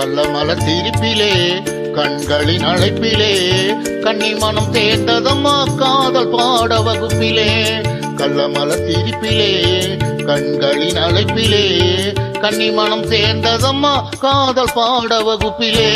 கள்ளமலர் சிரிப்பிலே கண்களின் அழைப்பிலே கன்னி மனம் சேர்ந்ததம்மா காதல் பாட வகுப்பிலே. கள்ளமலர் சிரிப்பிலே கண்களின் அழைப்பிலே கன்னி மனம் சேர்ந்ததம்மா காதல் பாட வகுப்பிலே.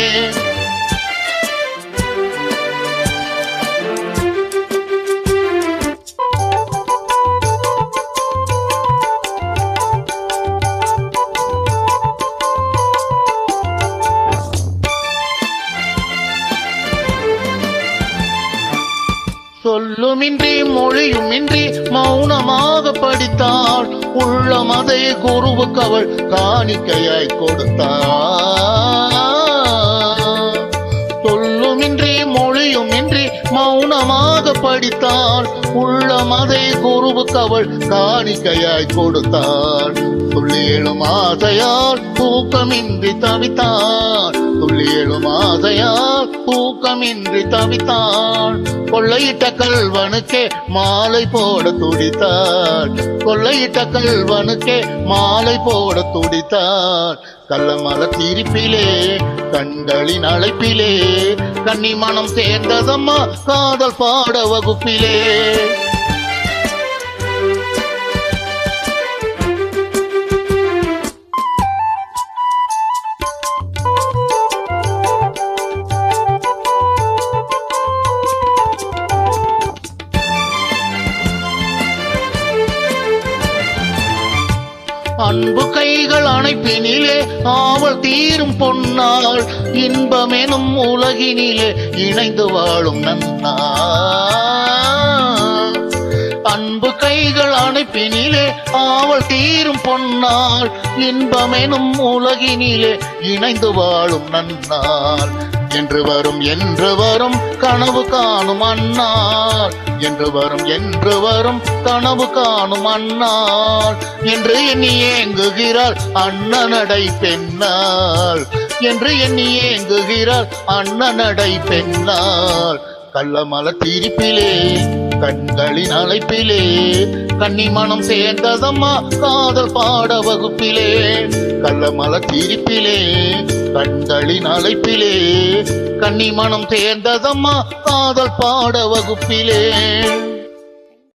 சொல்லுமின்றி மொழியுமின்றி மௌனமாக படித்தாள். உள்ளம் அதை குருவுக்கு அவள் காணிக்கையாய் கொடுத்தாள். சொல்லுமின்றி மொழியுமின்றி மௌனமாக படித்தாள். உள்ளம் அதை குருவுக்கு அவள் காணிக்கையாய் கொடுத்தாள். துள்ளி எழும் ஆசையால் தூக்கமின்றி தவித்தாள். துள்ளி எழும் ஆசையால் தூக்கமின்றி தவித்தாள். கொள்ளையிட்ட கல்வனுக்கே மாலை போட துடித்தாள். கொள்ளையிட்ட கல்வனுக்கே மாலை போட துடித்தாள். கள்ளமலர் சிரிப்பிலே கண்களின் அழைப்பிலே கன்னி மனம் சேர்ந்ததம்மா காதல் பாட வகுப்பிலே. அன்பு கைகள் அணைப்பினிலே ஆவல் தீரும் பொன்னாள். இன்பமெனும் உலகினிலே இணைந்து வாழும் நன்னாள். அன்பு கைகள் அணைப்பினிலே ஆவல் தீரும் பொன்னாள். இன்பமெனும் உலகினிலே இணைந்து வாழும் நன்னாள். என்று வரும் என்று வரும் கனவு காணும் அன்னாள். என்று வரும் என்று வரும் கனவு காணும் அன்னாள். என்று எண்ணி ஏங்குகிறாள் அண்ணனடை பெண்ணாள். என்று எண்ணி ஏங்குகிறாள் அண்ணனடை பெண்ணாள். கள்ளமலர் சிரிப்பிலே கண்களின் அழைப்பிலே கன்னி மனம் சேர்ந்ததம்மா காதல் பாட வகுப்பிலே. கள்ளமலர் சிரிப்பிலே கண்களின் அழைப்பிலே கன்னி மனம் சேர்ந்ததம்மா காதல் பாட வகுப்பிலே.